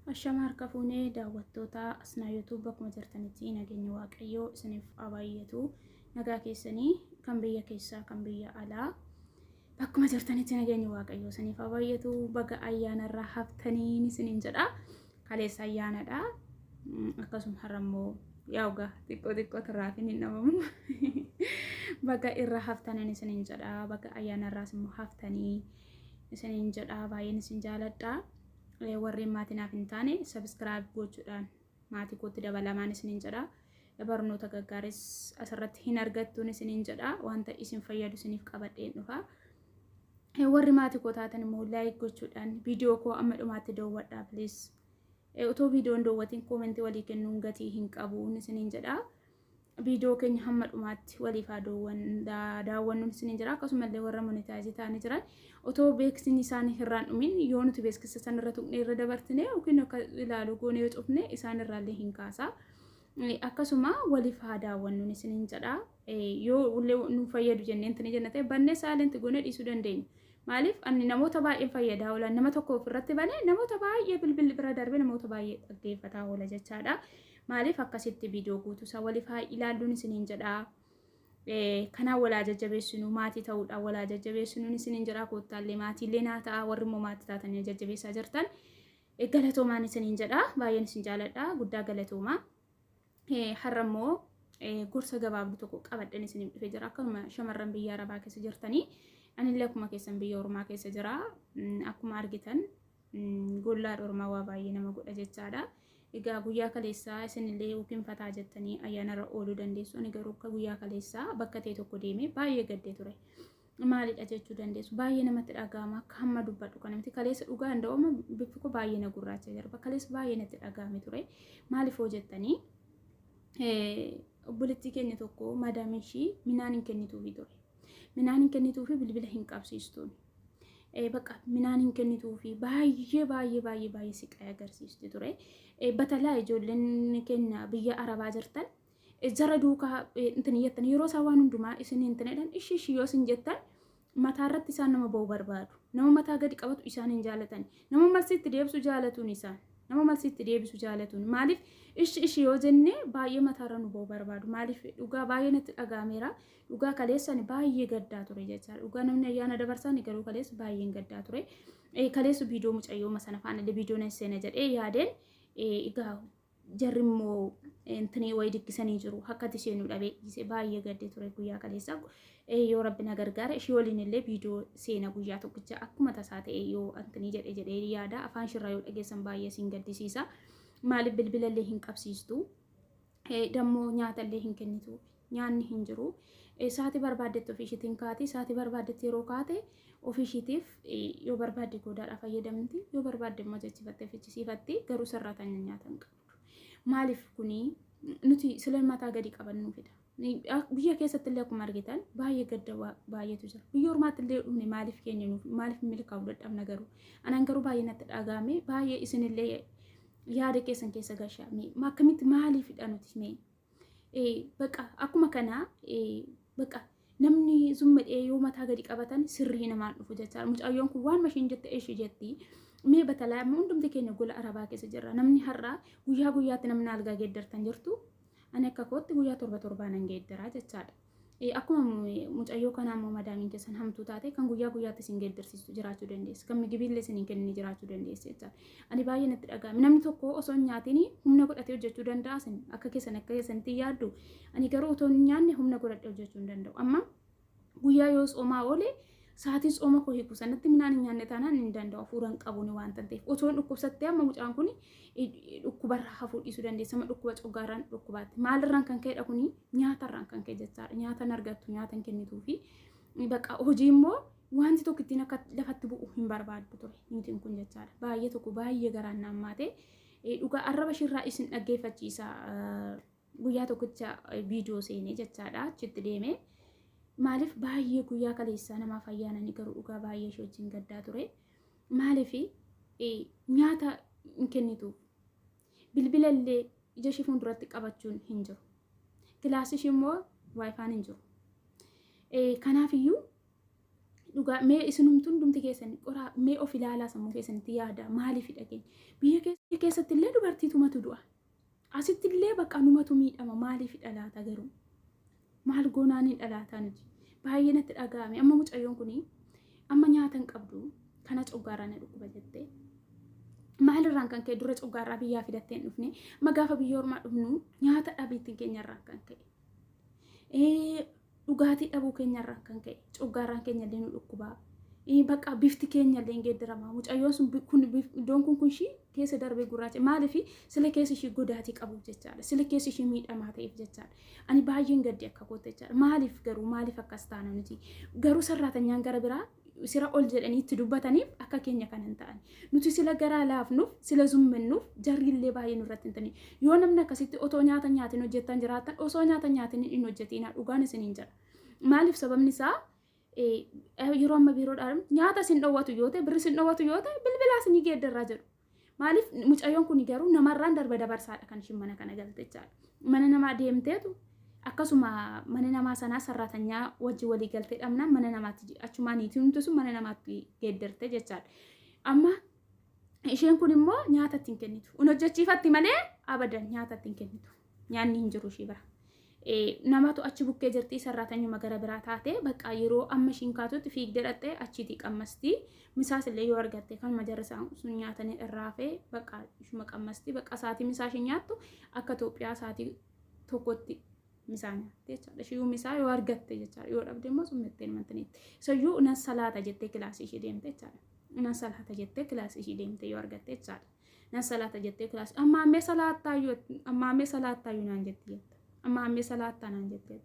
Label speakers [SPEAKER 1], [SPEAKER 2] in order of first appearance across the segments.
[SPEAKER 1] Ashama harka fuunee daawwattoota asnaa YouTube bakkuma jirtanitti nageenya waaqayyoo isiniif abaayatu nagaa keessanii kan biyya keessaa kan biyya alaa bakkuma jirtanitti nageenya waaqayyoo isiniif abaayatu baga ayyaanarraa haftanii isiniin jedha kaleessa ayyaanadha akkasuma har'ammoo yaa'uga xiqqoo tiraafin hin namamu baga irra haftanii isiniin jedha baga ayyaanarraas immoo haftanii isiniin jedha baay'een isin jaaladha. warri maatinaaf hin taane subscribe gochuudhaan maatii kootti dabalamaan isiniin jedha barnoota gaggaaris asirratti hin argattuun isiniin jedha wanta isin fayyadu isiniif qabadheen dhufa warri maatii koo taatan immoo like gochuudhaan viidiyoo koo amma dhumaatti daawwadhaa please utoo viidiyoon daawwatiin koomentii walii kennuun gatii hin qabuun isiniin jedha viidiyoo keenya hamma dhumaatti waliif daawwannuun isiniin jira akkasumallee warra monetaayizii ta'anii jiran otoo beeksisni isaanii hirraan dhumin yoo nuti beeksisa sanarra tuqnee irra dabartine yookiin akka ilaalu goonee yoo cufne isaan irraallee hin kaasa akkasuma waliif daawwannuun isiniin jedha yoo nu fayyadu jenneen tani jennate bannee saalenti goonee dhiisuu dandeenya maaliif ani namoota baay'ee fayyadaa oolan nama tokko ofirratti banee namoota baay'ee bilbil bira darbee namoota baay'ee dhaggeeffataa oola jechaadha maaliif akkasitti viidiyoo guutuu isaa waliif ilaaluun isiniin jedha kanaan walaa jajjabeessinu maatii ta'uudhaan walaa jajjabeessinuun isiniin jedha koottaallee maatiillee naa ta'a warri immoo maatii taatanii jajjabeessaa jirtan galatoomaan isiniin jedha baay'een isin jaaladha guddaa galatoomaa har'a immoo gorsa gabaabduu tokko qabadhan isiniif dhufee jira akkuma shamarran biyya arabaa keessa jirtanii anillee akkuma keessan biyya ormaa keessa jira akkuma argitan gollaa ormaa waa baay'ee nama godha jechaadha. Egaa guyyaa kaleessaa isinillee yookiin fataa jettanii ayyaanarra ooluu dandeessu ani garuu akka guyyaa kaleessaa bakka ta'e tokko deemee baay'ee gaddee ture maalidha jechuu dandeessu baay'ee namatti dhaga'ama akka hamma dubbadhu kan namatti kaleessa dhugaa handa'uma bifti koo baay'ee na gurraacha jira kaleessa baay'ee natti dhaga'ame ture maaliif hoo jettanii obboleettii keenya tokko madaamiin ishii midhaan hin kennituufi ture midhaan hin kennituufi bilbila hin qabsiistuun bakka midhaan hin kennituufi baay'ee siqaa agarsiisti ture batalaa ijoolleen keenya biyya arabaa jirtan jara duukaa intini jettan yeroo isaa waan hundumaa isin intinedhan ishii yoo isin jettan mataa irratti isaan nama ba'u barbaadu nama mataa gadi qabatu isaan hin jaalatan nama malsiitti deebisu jaalatuun isaan nama malsiitti deebisu jaalatuun maaliif ishii yoo jenne baay'ee mataa irra nu ba'u barbaadu maaliif dhugaa baay'ee natti dhagaameera dhugaa kaleessan baay'ee gaddaa ture jechaadha dhugaa namni ayyaana dabarsan garuu kaleessa baay'een gaddaa ture kaleessu viidiyoo mucayyooma sana faana viidiyoo nan seena jedhee yaadeen egaa jarri immoo intini way dikkisanii jiru akkati seenu dhabee gisee baay'ee gaddee ture guyyaa kaleessa yoo rabbi na gargaara ishii waliin illee viidiyoo seena guyyaa tokkicha akkuma tasaa ta'e yoo intini jedhee yaada afaan shirraa yoo dhageessan baay'ee siin gaddisiisa maaliif bilbila illee hin qabsiistu dammoo nyaata illee hin kennitu nyaanni hin jiru saatii barbaaddetti ofiishiitiin kaati saatii barbaaddetti yeroo kaate ofiishiitiif yoo barbaadde goodaadhaa fayyadamti yoo barbaadde immoo jechifattee fichisiifatti garuu sarraatan nyaata hin qabdu maaliif kuni nuti sila mataa gadi qabannu fida biyya keessatti illee akkuma argitan baay'ee gadda baay'eetu jira biyya ormaatti illee dhufne maaliif keenya nuuf maaliif milkaa'uu dadhabna garuu anan garuu baay'ee natti dhagahame baay'ee isinillee yaada keessan keessa gashaame akkamitti maaliifidha nuti mee baqa akkuma kana baqa namni zummadhee yoo mataa gadi qabatan sirrii namaan dhufu jechaadha mucayyoon kun waan mashiin jette eeshi jetti mee batalaa hundumti keenya gola arabaa keessa jirra namni har'a guyyaa guyyaatti namni algaa geeddartan jirtu ani akka kootti guyyaa torba nan geeddaraa jechaadha akkuma mucayyoo kanaa immoo madaamiin keessan hamtuu taate kan guyyaa guyyaatti isin geeddarsiistu jiraachuu dandeessa kan migibiillee isin hin kennin jiraachuu dandeessa jechaadha ani baay'ee natti dhaga'ame namni tokko osoo hin nyaatiin humna godhatee hojjechuu danda'a sin akka keessanitti yaaddu ani garuu otoo hin nyaanne humna godhadhee hojjechuu hin danda'u amma guyyaa yoo soomaa oole saatiin sooma koo hiiku sanatti midhaan hin nyaanne taanaan hin danda'u hafuura hin qabuun waan ta'eef otoo hin dhukkubsattee amma mucaan kun dhukkubarraa hafuu dhiisuu dandeessa amma dhukkuba coggaarraan dhukkubaatti maalirraan kan ka'edha kuni nyaatarraan kan ka'e jechaadha nyaatan argattu nyaatan kennituu fi baqa hojii immoo wanti tokko ittiin akka lafatti bu'u hin barbaaddu ture niitiin kun jechaadha baay'ee tokko baay'ee garaan naammaate dhugaa arraba shirraa isin dhaggeeffachiisa guyyaa tokkicha viidiyoo seenee jechaadha achitti deemee maaliif baay'ee guyyaa kaleessaa namaaf ayyaananii garuu dhugaa baay'ee ishee wajjin gaddaa ture maaliif nyaata hin kennituuf bilbila illee ija ishee fuulduratti qabachuun hin jiru kilaasii ishee immoo waayifaan hin jiru kanaafiyyuu dhugaa mee isinumtuun dumti keessan qoraa mee of ilaalaa sammuu keessanitti yaada maaliif dhageen biyya biyya keessatti illee dubartiitumatu du'a. Asitti illee bakka numatu miidhama. Maaliif dhalaata garuu? Maal goonaan dhalaata nuti? Baay'ee natti dhaga'ame. Amma mucayyoon kuni amma nyaata hin qabdu kana coggaarraa na dhukkuba jettee. Maalirraan kan ka'e dura coggaarraa biyyaa fidattee hin dhufne amma gaafa biyya ormaa dhufnu nyaata dhabiitti keenyarraa kan ka'e. Dhugaatii dhabuu keenyarraa kan ka'e coggaarraan keenyallee nu dhukkubaa. Bakka bifti keenyallee geeddarama. Mucayyoon sun kun iddoon kun shi keessa darbee gurraacha. Maaliif sila keessa ishii godaatii qabuuf jechaadha. Sila keessa ishii miidhamaa ta'eef jechaadha. Ani baay'een gaddi akka goote jechaadha. Maaliif akkas taana nuti? Garuu sarraatanyaan gara biraa sira ol jedhanii itti dubbataniif akka keenya kan hin ta'an. Nuti sila garaa laafnuuf, sila zummannuuf jarrillee baay'ee nurratti hin tani. Yoo namni akkasitti otoo nyaata nyaatiin hojjettan jiraatan osoo nyaata nyaatiin hin hojjetiin dhugaan isiniin jira. Maaliif sababni isaa yeroo amma biiroodhaan nyaata sin dhowwatu yoo ta'e birri sin dhowwatu yoo ta'e bilbilaas ni geeddarraa jedhu. Maaliif mucayyoon kun garuu namarraan darba dabarsaadha kan ishiin mana kana galte jechaadha. Mana namaa deemteetu akkasuma mana namaa sanaa sarraatanyaa wajji walii galtee dhabnaan mana namaatti achumaa niitiin nuti sun mana namaatti geeddarte jechaadha. Amma isheen kun immoo nyaata ittiin kennitu. Un hojjechiifatti malee abadan nyaata ittiin kennitu. Nyaanni hin jiru ishii bira. Namatu achi bukkee jirti sarraatanyuma gara biraa taate bakka yeroo amma ishiin kaatutti fiigdee dhattee achiitii qammasti. Misaas illee yoo argatte kan majarra sun nyaatanii irraa fee bakka ishuma qammasti bakka saatii misaa isheen nyaattu akka Itoophiyaa saatii tokkotti misaa nyaatte jechaadha. Ishii misaa yoo argatte jechaadha. Yoo dhabde immoo summettee mantaniitti. Isoyyuu nan salaata jettee kilaasii ishee deemte jechaadha. Nan salaata jettee kilaasii ishee deemte yoo argatte jechaadha. Nan salaata jettee kilaasii amma ammee salaattaayyuu naan jetti. Amma ammee salaattaa naan jettee.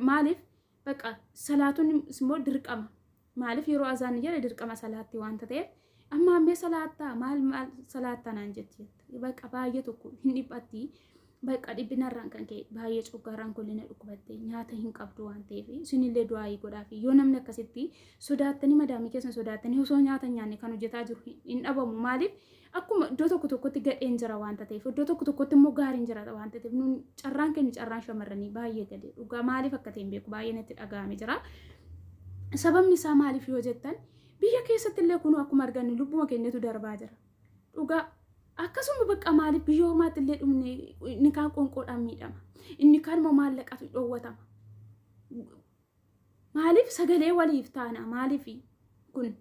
[SPEAKER 1] Maaliif bakka salaatuun immoo dirqama. Maaliif yeroo azaan jedhe dirqama salaatti waanta ta'eef amma ammee salaattaa maal salaattaa naan jetti. Bakka baay'ee tokko hin dhiphatti. Bakka dhibbinarraan kan ka'e baay'ee coggaarraan kollina dhukkubattee nyaata hin qabdu waan ta'eef isinillee du'aayii godhaafi yoo namni akkasitti sodaattanii madaamii keessan sodaattanii osoo nyaata nyaanne kan hojjetaa jiru hin dhabamu. Maaliif akkuma iddoo tokkotti gadheen jira waanta ta'eef iddoo tokkotti immoo gaariin jira waanta ta'eef nuun carraan keenya carraan shamarranii baay'ee gadi dhugaa maaliif akka ta'e hin beeku baay'ee natti dhaga'ame jira. Sababni isaa maaliif yoo jettan biyya keessatti illee kun akkuma argannu lubbuma keenyatu darbaa jira. Dhugaa akkasuma bakka maaliif biyya ormaatti illee dhumne inni kaan qonqoodhaan miidhama. Inni kaan immoo maallaqatu dhoowwatama. Maaliif sagalee waliif taana? Maaliif kun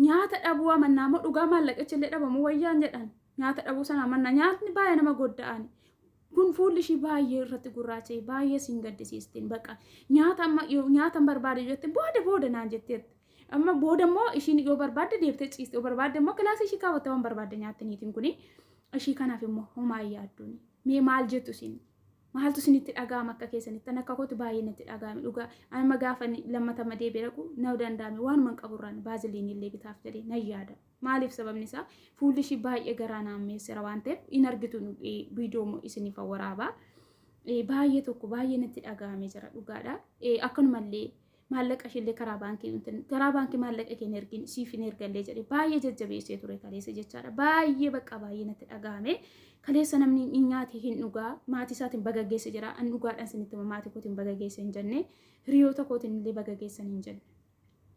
[SPEAKER 1] nyaata dhabuu amannaa moo dhugaa maallaqichi illee dhabamu wayyaan jedhan nyaata dhabuu sana amannaa nyaatni baay'ee nama godda'ani. Kun fuulli ishii baay'ee irratti gurraacha'e baay'ee siin gaddisiistiin bakka nyaata barbaade jette booda naan jetteetti. Amma booda immoo ishiin yoo barbaadde deebitee ciiste yoo barbaadde immoo kilaasii ishii kaawwattee waan barbaadde nyaatte niitiin kuni ishii kanaaf immoo homaa yaadduuni. Mee maal jettu isin? Maaltu isinitti dhaga'ama akka keessanitti? Tan akka kootu baay'ee natti dhaga'ame dhugaa. Amma gaafa lammatama deebi'ee dhaqu na danda'ame waanuma qaburraan baaziliin illee bitaaf jedhee nan yaada. Maaliif sababni isaa fuulli ishii baay'ee garaa naammeessira waan ta'eef hin argitu viidiyoo isiniif waraabaa. Baay'ee tokko baay'ee natti dhaga'ame jira dhugaadha. Akkanumallee maallaqa ishee karaa baankii maallaqa keenya ergin siif hin ergallee jedhe baay'ee jajjabeessee ture kaleessa jechaadha. Baay'ee bakka baay'ee natti dhaga'ame. Kaleessa namni hin nyaate hin dhugaa maatii isaatiin bagaggeessa jira. An dhugaadhaan sinitti maatii kootiin bagaggeessa hin jenne hiriyoota kootiin illee bagaggeessan hin jenne.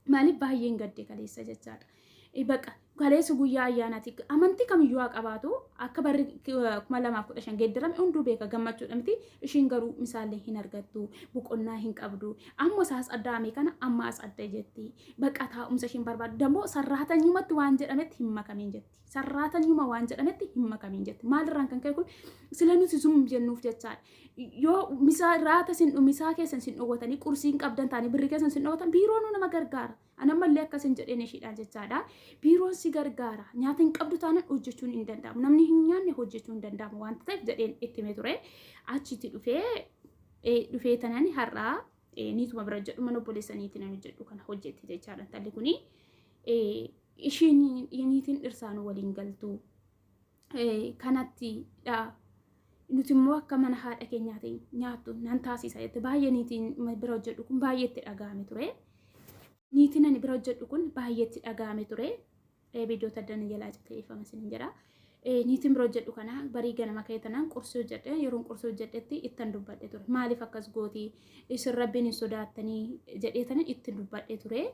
[SPEAKER 1] Maaliif baay'een gadde kaleessa jechaadha. Bakka kaleessa guyyaa ayyaanaati amantii kamiyyuu haa qabaatu akka barri 2015 geeddarame hunduu beeka gammachuudha miti ishiin garuu misaallee hin argattu boqonnaa hin qabdu amma isaas addaame kana amma as adda jetti bakka taa'umsa ishiin barbaadu dammoo sarraatanyumatti waan jedhametti hin makamiin jetti sarraatanyuma waan jedhametti hin makamiin jetti maalirraan kan ka'e kun sila nuti zum jennuuf jechaadha yoo misaa raata misaa keessan sin dhowwatanii qursiin qabdan taanii birri keessan sin dhowwatan biiroon nama gargaara anammallee akkasin jedheen ishiidhaan jechaadha biiroon si gargaara nyaata hin qabdu taanaan hojjechuun hin danda'amu namni hin nyaanne hojjechuu hin danda'amu waan ta'eef jedheen itti himee ture achitti dhufee tanaan har'aa niituma bira jedhu mana obboleessaniitiin ani jedhu kana hojjetti jechaadha talli kuni ishiin niitiin dhirsaanuu waliin galtu kanatti nuti immoo akka mana haadha keenyaatiin nyaattu nan taasisa jette baay'ee niitiin bira hojjedhu kun baay'eetti dhaga'ame ture niitiin ani bira hojjedhu kun baay'eetti dhaga'ame ture viidiyoo taddana jalaa citeeffama sin jedha niitiin bira hojjedhu kana barii ganama ka'ee tanaan qursii hojjedhe yeroon qursii hojjedhetti ittan dubbadhe ture maaliif akkas gootii isin rabbiin hin sodaattanii jedhee tanan itti dubbadhe ture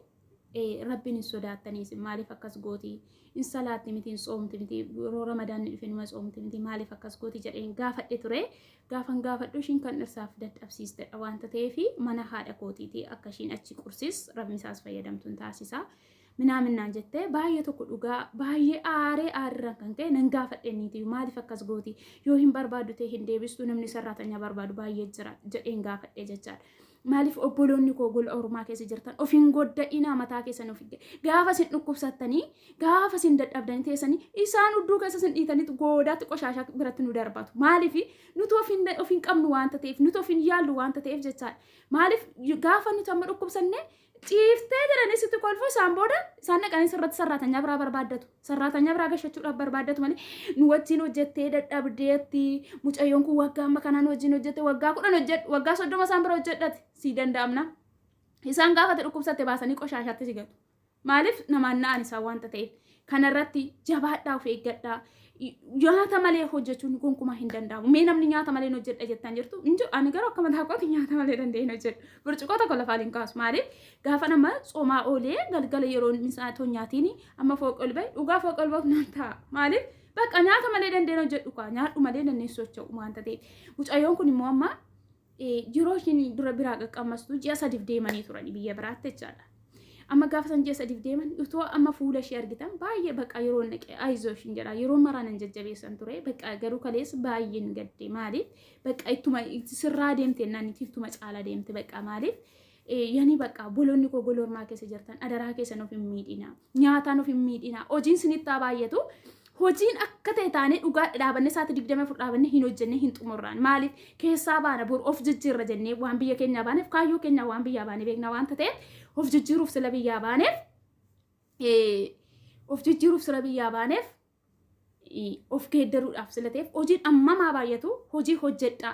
[SPEAKER 1] rabbiin hin sodaatanis maaliif akkas gooti in salaatti miti in soomti miti yeroo ramadaan dhufenuma soomti miti maaliif akkas gooti jedheen gaafadhe ture gaafan gaafadhu ishiin kan dhirsaaf dadhabsiistedha wanta ta'eefi mana haadha kootiiti akka ishiin achi qursis rabbi isaas fayyadamtuun taasisa minaaminaan jettee baay'ee tokko dhugaa baay'ee aareerran kan ka'e nan gaafadheeniiti maaliif akkas gooti yoo hin barbaadu ta'e hin deebistu namni sarraatanya barbaadu baay'ee jira jedheen gaafadhe jechaadha. Maaliif obboloonni koo gola ormaa keessa jirtan ofiin godda'inaa mataa keessan ofi gaafa isin dhukkubsattanii gaafa isin dadhabdanii teessanii isaan hudduu keessa isin dhiitanii goodaatti qoshaashaa biratti nu darbatu maaliif nuti ofiin qabnu waanta ta'eef nuti ofiin yaallu waanta ta'eef jechaadha maaliif gaafa nuti amma dhukkubsanne ciiftee jedhanii sitti kolfuu isaan booda isaan dhaqanii sirratti sarraatanyaa biraa barbaaddatu sarraatanyaa biraa gashachuudhaaf barbaaddatu malee nu wajjin hojjettee dadhabdeetti mucayyoon kun waggaa amma kanaan wajjin hojjette waggaa 10 hojjedhu waggaa 30 isaan bira hojjedhate si danda'amna isaan gaafa dhukkubsatte baasanii qoshaashaatti si gatu maaliif namaan na'an isaan wanta ta'eef kanarratti jabaadhaa of eeggadhaa nyaata malee hojjechuun gonkumaa hin danda'amu mee namni nyaata malee hojjedha jettan jirtu injo ani garuu akka mataa kootti nyaata malee danda'een hojjedhu burcuqoo tokko lafaan hin kaasu maaliif gaafa nama soomaa oolee galgala yeroo misaatoo nyaatiin amma fooq ol bahe dhugaa fooq ol bahu nan ta'a maaliif bakka nyaata malee danda'een hojjedhu kaa nyaadhu malee danda'een socho'u waanta ta'eef mucayyoon kun immoo amma yeroo ishiin dura biraa qaqqammastu ji'a 3 deemanii turani biyya biraatti jechaadha. Amma gaafa san ji'a 3 deeman utoo amma fuula ishee argitan baay'ee bakka yeroo naqee aayizoo ishiin jedha yeroo maraanan jajjabeessan ture bakka garuu kalees baay'een gadde maaliif bakka ittuma sirraa deemte naannitti ittuma caala deemte bakka maaliif yani bakka bolonni koo gola ormaa keessa jirtan adaraa keessan of hin miidhina nyaataan of hin miidhina hojiin sinittaa baay'atu hojiin akka ta'e taane dhugaa dhaabanne saati 24 dhaabanne hin hojjenne hin xumurraan maaliif keessaa baana bor of jijjiirra jennee waan biyya keenya baaneef kaayyoo keenya waan biyya baane beekna waanta ta'eef of jijjiiruuf sila biyya baaneef of geeddaruudhaaf sila ta'eef hojiin ammamaa baay'atu hojii hojjedha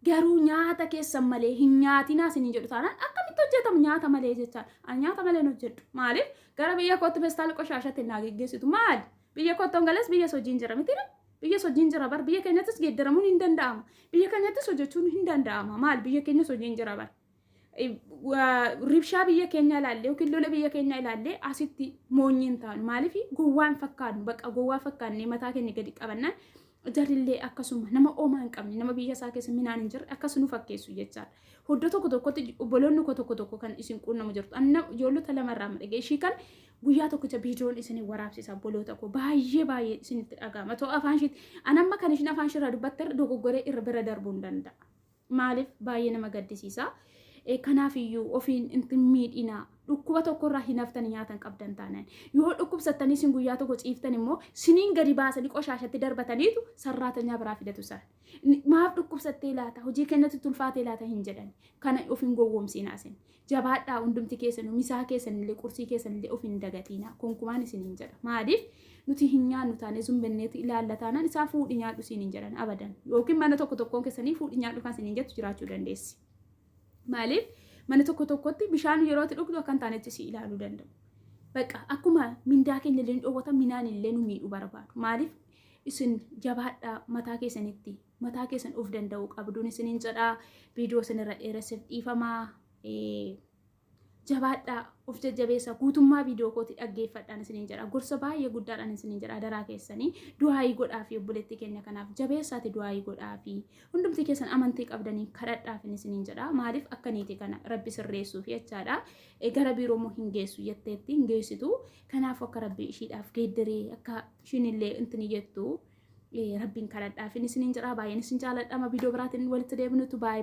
[SPEAKER 1] garuu nyaata keessan malee hin nyaatinaa isin jedhu taanaan akkamitti hojjetamu nyaata malee jechaan ani nyaata malee hojjedhu maaliif gara biyya kootti feestaala qoshaashatti naa geggeessitu maali biyya kootti ongalas biyya sojiin jira miti biyya sojiin jira bar biyya keenyattis geeddaramuun hin danda'ama biyya keenyattis hojjechuun hin danda'ama maal biyya keenya sojiin jira bar ribshaa biyya keenya ilaallee yookiin lola biyya keenya ilaallee asitti moonyiin taanu maaliif gowwaan fakkaannu bakka gowwaa fakkaannee mataa keenya gadi qabannaan jarillee akkasuma nama oomaa hin qabne nama biyya isaa keessa minaan hin jirre akkasuma fakkeessu jechaadha. Hoddo tokko tokkotti obboloonni tokko kan isin qunnamu jirtu. Anna ijoollota lamarraa madhagee ishii kan guyyaa tokkicha biidiyoon isin waraabsisa obboloota koo baay'ee isinitti dhaga'ama. Too afaan ishiitti anamma kan ishin afaan ishirraa dubbatte dogoggoree irra bira darbuu hin danda'a. Maaliif baay'ee nama gaddisiisa. Kanaafiyyuu ofiin inti miidhina dhukkuba tokkorraa hin haftanii nyaatan qabdan taanaan yoo dhukkubsattanii isin guyyaa tokko ciiftan immoo siniin gadi baasanii qoshaashatti darbataniitu sarraatanyaa biraa fidatu isaan maaf dhukkubsattee laata hojii kennatti tulfaatee laata hin jedhan kana ofiin gowwoomsiinaa isin jabaadhaa hundumti keessan misaa keessanillee qursii keessanillee ofiin dagatiinaa konkumaan isin hin jedha maaliif nuti hin nyaannu taane zumbenneeti ilaalla taanaan isaan fuudhi nyaadhu isin hin jedhan abadan yookiin mana tokkoon keessanii fuudhi nyaadhu kan isin hin jettu jiraachuu dandeessi. Maaliif mana tokkotti bishaan yeroo itti dhugdu akkan taanetti si ilaaluu danda'u. Bakka akkuma mindaa keenya illee dhoowwata minaan illee nu miidhuu barbaadu. Maaliif isin jabaadhaa mataa keessan of danda'uu qabduun isiniin jedhaa viidiyoo sanarra dheeressif dhiifamaa jabaadhaa of jajjabeessa guutummaa viidiyoo kooti dhaggeeffadhaan isiniin jedha gorsa baay'ee guddaadhaan isiniin jedha daraa keessanii du'aayii godhaafi obboleettii keenya kanaaf jabeessaati du'aayii godhaafi hundumti keessan amantii qabdanii kadhadhaaf isiniin jedha maaliif akkaniiti kana rabbi sirreessuuf jechaadha gara biiroo moo hin geessu jetteetti hin geessitu kanaaf akka rabbi ishiidhaaf geeddaree akka ishiinillee intini jettu rabbiin kadhadhaaf isiniin jedha baay'een isin jaaladha ma viidiyoo biraatiin walitti deebinutu baay